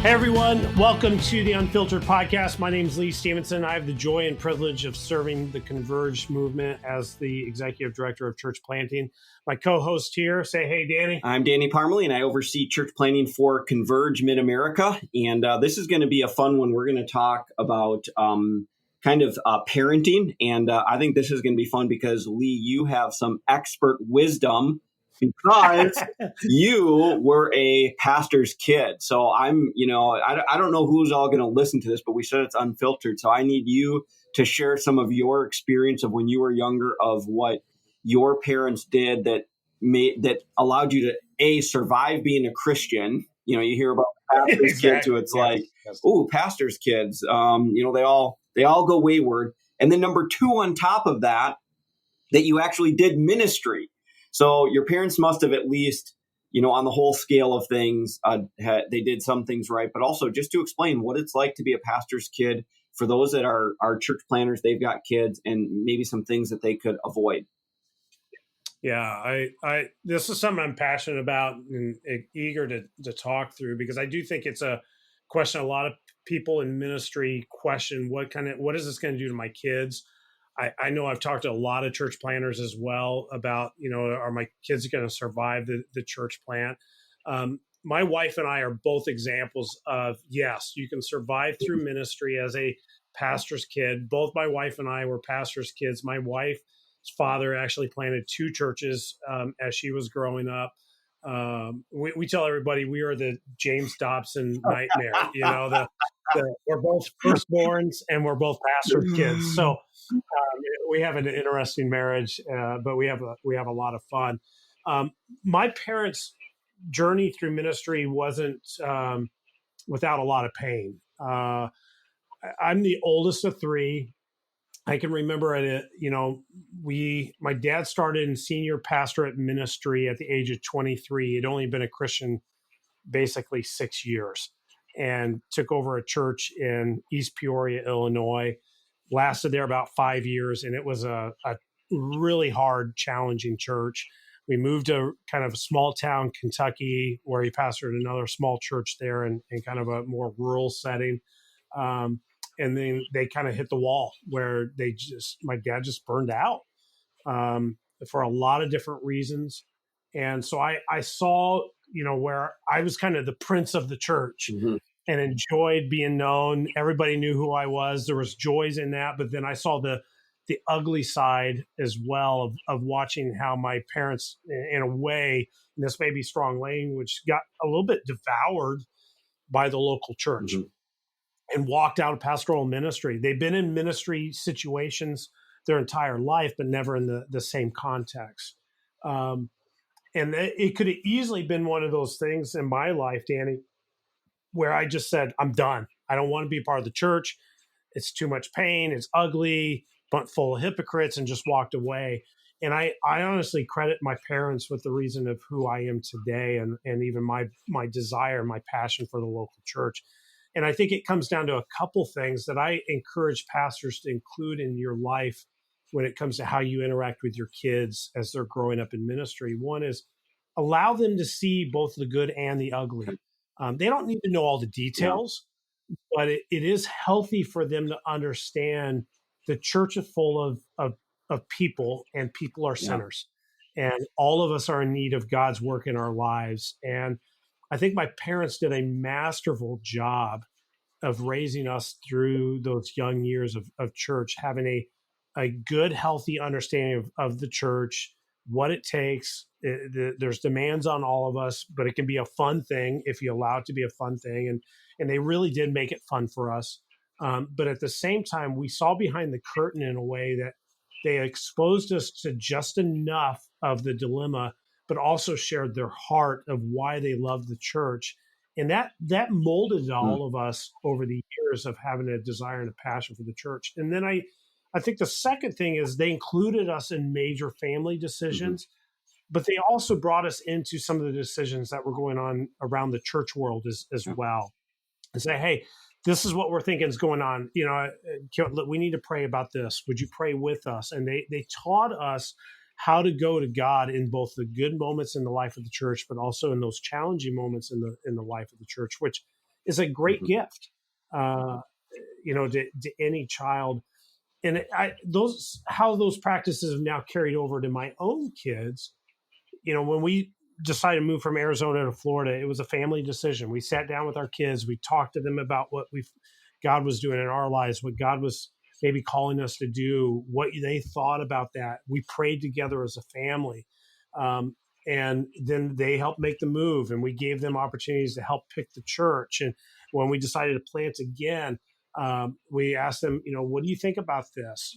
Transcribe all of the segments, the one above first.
Hey everyone, welcome to the Unfiltered Podcast. My name is Stephenson. I have the joy and privilege of serving the Converge movement as the Executive Director of Church Planting. My co-host here, say hey Danny. I'm Danny Parmelee, and I oversee church planting for Converge Mid-America. And this is going to be a fun one. We're going to talk about parenting. And I think this is going to be fun because, Lee, you have some expert wisdom because you were a pastor's kid. So I don't know who's all going to listen to this, but we said it's unfiltered. So I need you to share some of your experience of when you were younger, of what your parents did that allowed you to survive being a Christian. You know, you hear about pastor's Exactly. kids, who it's pastor's kids. They all go wayward. And then number two, on top of that you actually did ministry. So your parents must have, at least, on the whole scale of things, they did some things right. But also, just to explain what it's like to be a pastor's kid for those that are church planners, they've got kids, and maybe some things that they could avoid. Yeah, I this is something I'm passionate about and eager to talk through, because I do think it's a question a lot of people in ministry question: what is this going to do to my kids? I know I've talked to a lot of church planners as well about, are my kids going to survive the church plant? My wife and I are both examples of, yes, you can survive through ministry as a pastor's kid. Both my wife and I were pastor's kids. My wife's father actually planted two churches as she was growing up. We tell everybody we are the James Dobson nightmare. We're both firstborns and we're both pastor's kids. So we have an interesting marriage, but we have a lot of fun. My parents' journey through ministry wasn't without a lot of pain. I'm the oldest of three. I can remember my dad started in senior pastorate ministry at the age of 23. He'd only been a Christian basically 6 years, and took over a church in East Peoria, Illinois. Lasted there about 5 years, and it was a really hard, challenging church. We moved to kind of a small town, Kentucky, where he pastored another small church there in kind of a more rural setting. And then they kind of hit the wall where my dad just burned out for a lot of different reasons. And so I saw, where I was kind of the prince of the church. Mm-hmm. And enjoyed being known. Everybody knew who I was. There was joys in that. But then I saw the ugly side as well of watching how my parents, in a way, and this may be strong language, got a little bit devoured by the local church. Mm-hmm. And walked out of pastoral ministry. They've been in ministry situations their entire life, but never in the same context. And it could have easily been one of those things in my life, Danny, where I just said, I'm done. I don't want to be a part of the church. It's too much pain. It's ugly, but full of hypocrites, and just walked away. And I honestly credit my parents with the reason of who I am today, and even my desire, my passion for the local church. And I think it comes down to a couple things that I encourage pastors to include in your life when it comes to how you interact with your kids as they're growing up in ministry. One is allow them to see both the good and the ugly. They don't need to know all the details, but it is healthy for them to understand the church is full of people, and people are sinners. And all of us are in need of God's work in our lives. And I think my parents did a masterful job of raising us through those young years of church, having a good, healthy understanding of the church, what it takes. There's demands on all of us, but it can be a fun thing if you allow it to be a fun thing. And they really did make it fun for us. But at the same time, we saw behind the curtain in a way that they exposed us to just enough of the dilemma, but also shared their heart of why they loved the church. And that molded all of us over the years of having a desire and a passion for the church. And then I think the second thing is they included us in major family decisions, but they also brought us into some of the decisions that were going on around the church world as well. And say, hey, this is what we're thinking is going on. We need to pray about this. Would you pray with us? And they taught us how to go to God in both the good moments in the life of the church, but also in those challenging moments in the life of the church, which is a great Mm-hmm. gift, uh, to any child. And how those practices have now carried over to my own kids. When we decided to move from Arizona to Florida, it was a family decision. We sat down with our kids. We talked to them about what God was doing in our lives, what God was maybe calling us to do, what they thought about that. We prayed together as a family. And then they helped make the move, and we gave them opportunities to help pick the church. And when we decided to plant again, we asked them, what do you think about this?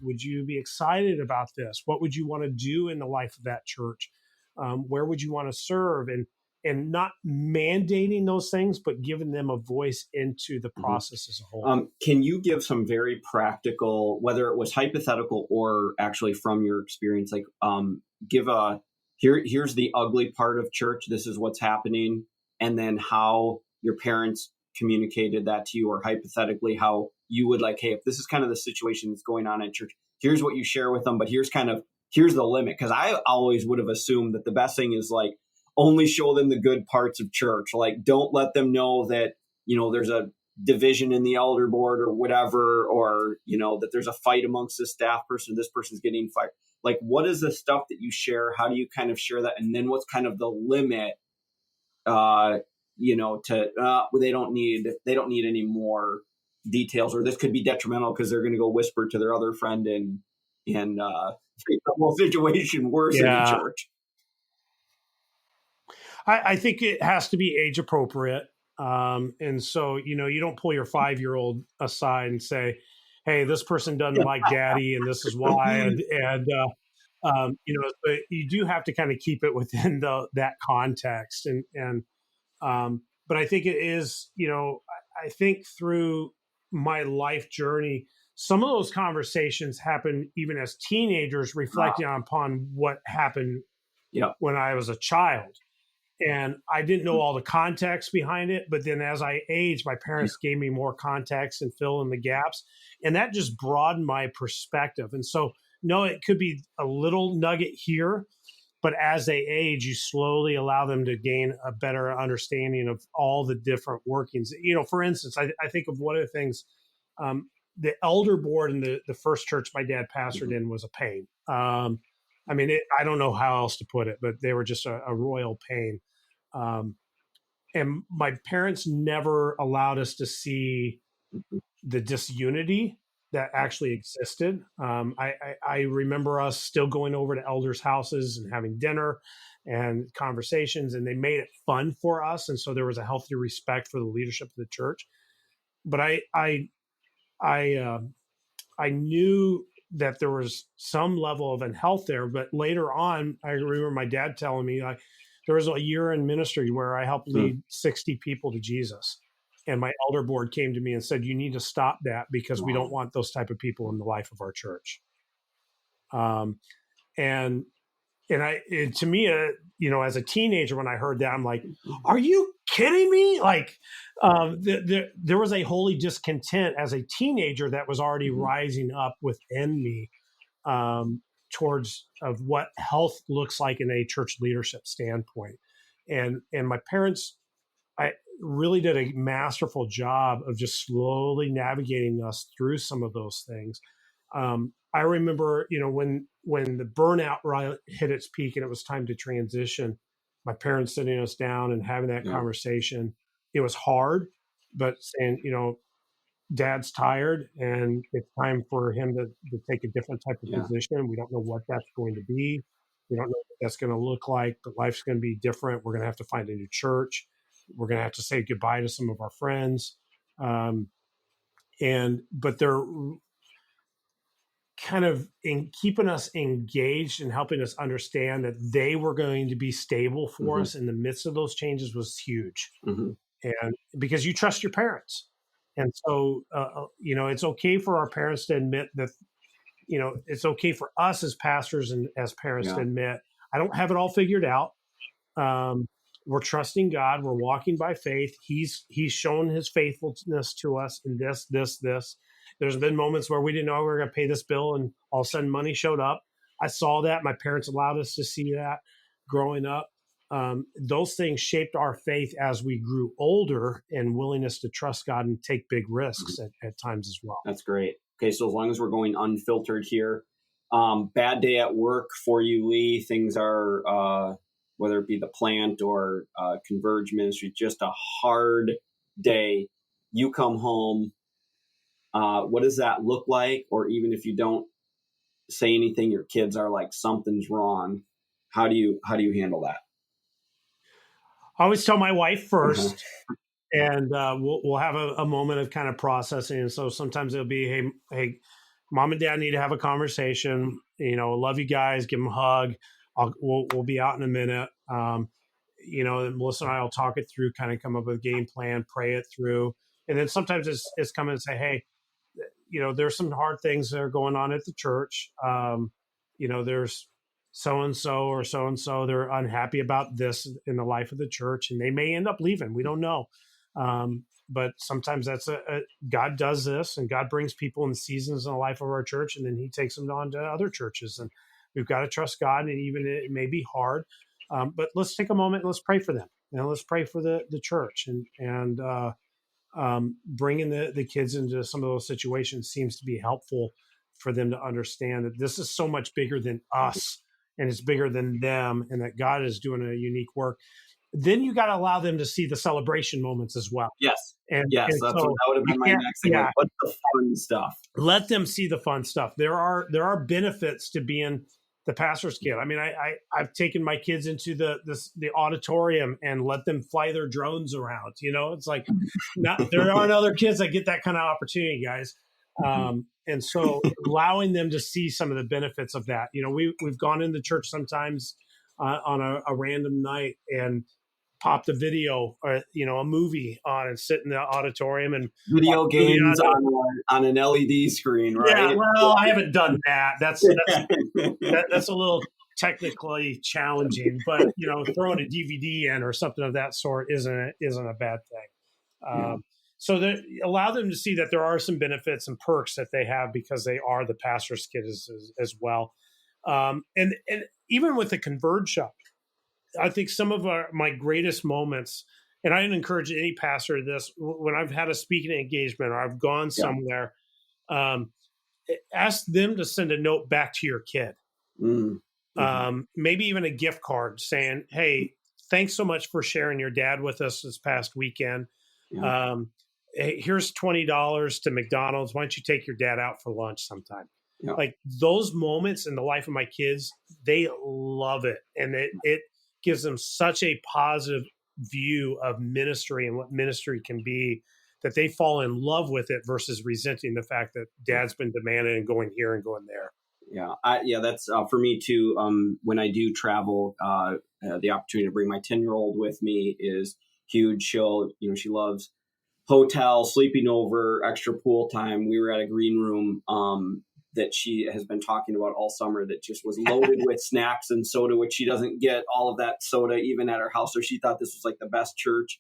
Would you be excited about this? What would you want to do in the life of that church? Where would you want to serve? And not mandating those things, but giving them a voice into the process as a whole. Can you give some very practical, whether it was hypothetical or actually from your experience, like here's the ugly part of church, this is what's happening, and then how your parents communicated that to you, or hypothetically how you would, like, hey, if this is kind of the situation that's going on at church, here's what you share with them, but here's the limit. Because I always would have assumed that the best thing is like only show them the good parts of church. Like, don't let them know that, there's a division in the elder board or whatever, or, that there's a fight amongst the staff person, this person's getting fired. Like, what is the stuff that you share? How do you kind of share that? And then what's kind of the limit, they don't need any more details, or this could be detrimental because they're going to go whisper to their other friend and make the whole situation worse in the church. I think it has to be age appropriate. And so, you don't pull your 5-year-old aside and say, hey, this person doesn't like daddy and this is why. But you do have to kind of keep it within that context. But I think it is, I think through my life journey, some of those conversations happen even as teenagers, reflecting upon what happened when I was a child. And I didn't know all the context behind it. But then as I aged, my parents gave me more context and fill in the gaps. And that just broadened my perspective. And so, no, it could be a little nugget here, but as they age, you slowly allow them to gain a better understanding of all the different workings. For instance, I think of one of the things, the elder board in the first church my dad pastored in was a pain. I don't know how else to put it, but they were just a royal pain. And my parents never allowed us to see the disunity that actually existed. I remember us still going over to elders' houses and having dinner and conversations, and they made it fun for us. And so there was a healthy respect for the leadership of the church. But I knew that there was some level of unhealth there. But later on, I remember my dad telling me, there was a year in ministry where I helped lead 60 people to Jesus. And my elder board came to me and said, you need to stop that because we don't want those type of people in the life of our church. And to me, as a teenager, when I heard that, I'm like, are you kidding me? Like, there was a holy discontent as a teenager that was already rising up within me, towards of what health looks like in a church leadership standpoint. And my parents, I really did a masterful job of just slowly navigating us through some of those things. I remember, when the burnout hit its peak and it was time to transition, my parents sitting us down and having that conversation. It was hard, but saying, Dad's tired and it's time for him to take a different type of position. We don't know what that's going to be. We don't know what that's going to look like, but life's going to be different. We're going to have to find a new church. We're going to have to say goodbye to some of our friends. But they're kind of in keeping us engaged and helping us understand that they were going to be stable for us in the midst of those changes was huge. And because you trust your parents. And so, it's okay for our parents to admit that, it's okay for us as pastors and as parents to admit, I don't have it all figured out. We're trusting God. We're walking by faith. He's shown his faithfulness to us in this. There's been moments where we didn't know we were going to pay this bill and all of a sudden money showed up. I saw that. My parents allowed us to see that growing up. those things shaped our faith as we grew older, and willingness to trust God and take big risks at times as well. That's great. Okay, so as long as we're going unfiltered here, bad day at work for you, Lee. Things are, whether it be the plant or Converge ministry, just a hard day. You come home. What does that look like? Or even if you don't say anything, your kids are like, something's wrong. How do you handle that? I always tell my wife first, and we'll have a moment of kind of processing. And so sometimes it'll be, hey, mom and dad need to have a conversation. Love you guys. Give them a hug. We'll be out in a minute. And Melissa and I will talk it through, kind of come up with a game plan, pray it through. And then sometimes it's come and say, hey, there's some hard things that are going on at the church. There's so-and-so or so-and-so, they're unhappy about this in the life of the church, and they may end up leaving. We don't know. But sometimes that's God does this, and God brings people in seasons in the life of our church, and then he takes them on to other churches. And we've got to trust God, and even it may be hard. But let's take a moment and let's pray for them. Let's pray for the church, and bringing the kids into some of those situations seems to be helpful for them to understand that this is so much bigger than us, and it's bigger than them, and that God is doing a unique work. Then you got to allow them to see the celebration moments as well. Yes. And that would have been my next thing. Yeah. Like, what's the fun stuff? Let them see the fun stuff. There are benefits to being the pastor's kid. I mean, I've taken my kids into the auditorium and let them fly their drones around. It's like, there aren't other kids that get that kind of opportunity, guys. And so allowing them to see some of the benefits of that. We've gone into church sometimes on a random night and popped a video or a movie on and sit in the auditorium and video games on an LED screen, right? Yeah, well, I haven't done that. That's a little technically challenging, but throwing a DVD in or something of that sort isn't a bad thing. So allow them to see that there are some benefits and perks that they have because they are the pastor's kid as well. And even with the Converge shop, I think some of my greatest moments, and I encourage any pastor to this, when I've had a speaking engagement or I've gone somewhere, ask them to send a note back to your kid. Maybe even a gift card saying, hey, thanks so much for sharing your dad with us this past weekend. Hey, here's $20 to McDonald's. Why don't you take your dad out for lunch sometime? Yeah. Like those moments in the life of my kids, they love it. And it gives them such a positive view of ministry and what ministry can be that they fall in love with it versus resenting the fact that dad's been demanding and going here and going there. Yeah. That's for me too. When I do travel, the opportunity to bring my 10-year-old with me is huge. She loves hotel, sleeping over, extra pool time. We were at a green room that she has been talking about all summer that just was loaded with snacks and soda, which she doesn't get all of that soda even at her house. So she thought this was like the best church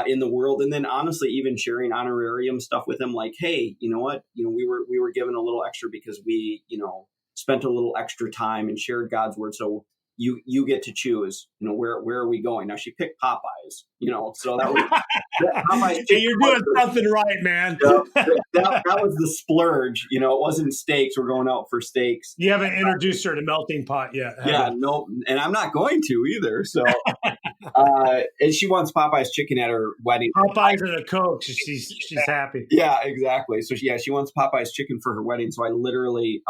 in the world. And then honestly, even sharing honorarium stuff with them, like, hey, you know what? We were given a little extra because we, spent a little extra time and shared God's word. So you get to choose, where are we going? Now she picked Popeyes, so that was Popeyes. Hey, you're doing something right, man. that was the splurge. It wasn't steaks. We're going out for steaks. You haven't introduced her to Melting Pot yet. Yeah, no, and I'm not going to either. So, and she wants Popeyes chicken at her wedding. Popeyes and a Coke. She's happy. Yeah, exactly. So she wants Popeyes chicken for her wedding. So I literally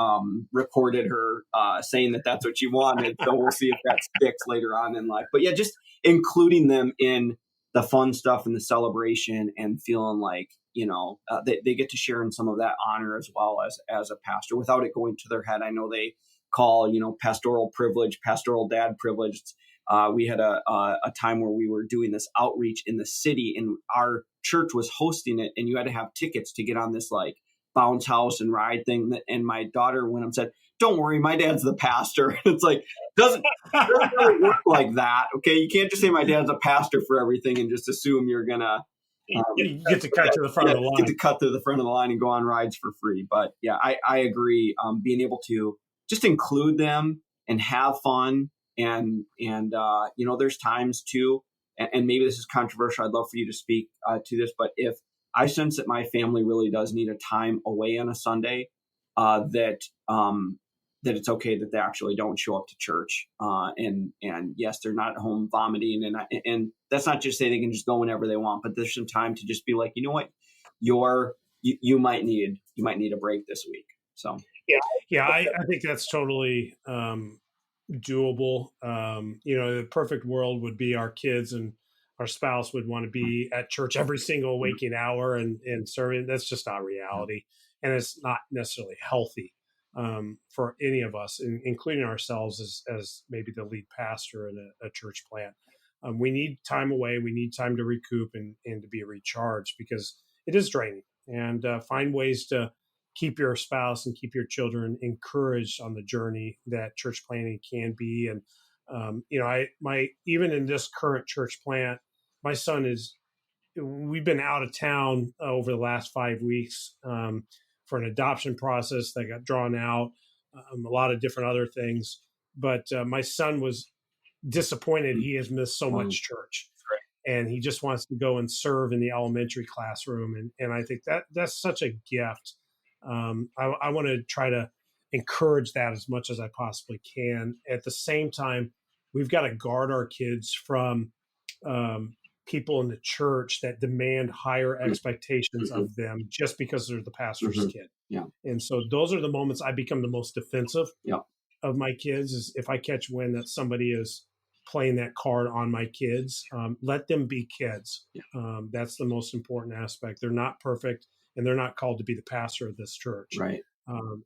recorded her saying that that's what she wanted. So we'll see if that sticks later on in life. But yeah, just including them in the fun stuff and the celebration and feeling like, they get to share in some of that honor as well as a pastor without it going to their head. I know they call, pastoral privilege, pastoral dad privilege. We had a time where we were doing this outreach in the city and our church was hosting it and you had to have tickets to get on this like bounce house and ride thing. And my daughter went and said, don't worry, my dad's the pastor. It's like, doesn't really work like that. Okay. You can't just say my dad's a pastor for everything and just assume you're going to get to cut to the front of the line. Get to cut to the front of the line and go on rides for free. But yeah, I agree. Being able to just include them and have fun there's times too, and maybe this is controversial. I'd love for you to speak to this, but if I sense that my family really does need a time away on a Sunday, that it's okay that they actually don't show up to church. And yes, they're not at home vomiting, and that's not just say they can just go whenever they want, but there's some time to just be like, you know what, you might need a break this week. So yeah, I think that's totally doable. The perfect world would be our kids and our spouse would want to be at church every single waking hour and serving. That's just not reality, and it's not necessarily healthy for any of us, including ourselves as maybe the lead pastor in a church plant. We need time away. We need time to recoup and to be recharged because it is draining. And find ways to keep your spouse and keep your children encouraged on the journey that church planting can be. And even in this current church plant, my son we've been out of town over the last 5 weeks for an adoption process that got drawn out, a lot of different other things. But my son was disappointed he has missed so much church. And he just wants to go and serve in the elementary classroom. And I think that's such a gift. I want to try to encourage that as much as I possibly can. At the same time, we've got to guard our kids from people in the church that demand higher expectations of them just because they're the pastor's kid. Yeah. And so those are the moments I become the most defensive of my kids is if I catch wind that somebody is playing that card on my kids, let them be kids. That's the most important aspect. They're not perfect and they're not called to be the pastor of this church. Right.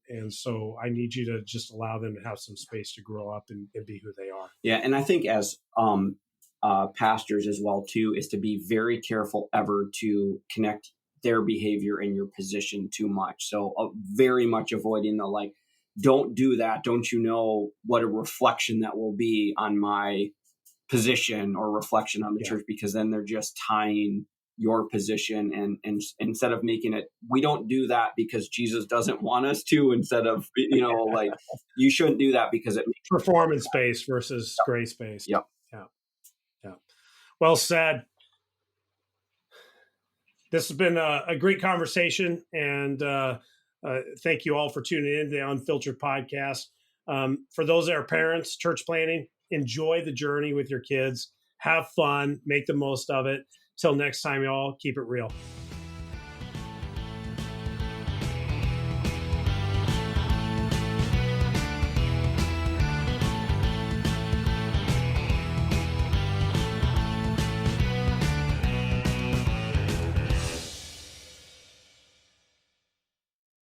And so I need you to just allow them to have some space to grow up and be who they are. Yeah. And I think as pastors as well, too, is to be very careful ever to connect their behavior and your position too much. So very much avoiding the don't do that. Don't you know what a reflection that will be on my position or reflection on the church? Because then they're just tying your position and instead of making it, we don't do that because Jesus doesn't want us to, instead of, you shouldn't do that because it makes performance based versus grace based. Yep. Yeah. Well said. This has been a great conversation, and thank you all for tuning in to the Unfiltered podcast. For those that are parents, church planting, enjoy the journey with your kids. Have fun. Make the most of it. Till next time, y'all, keep it real.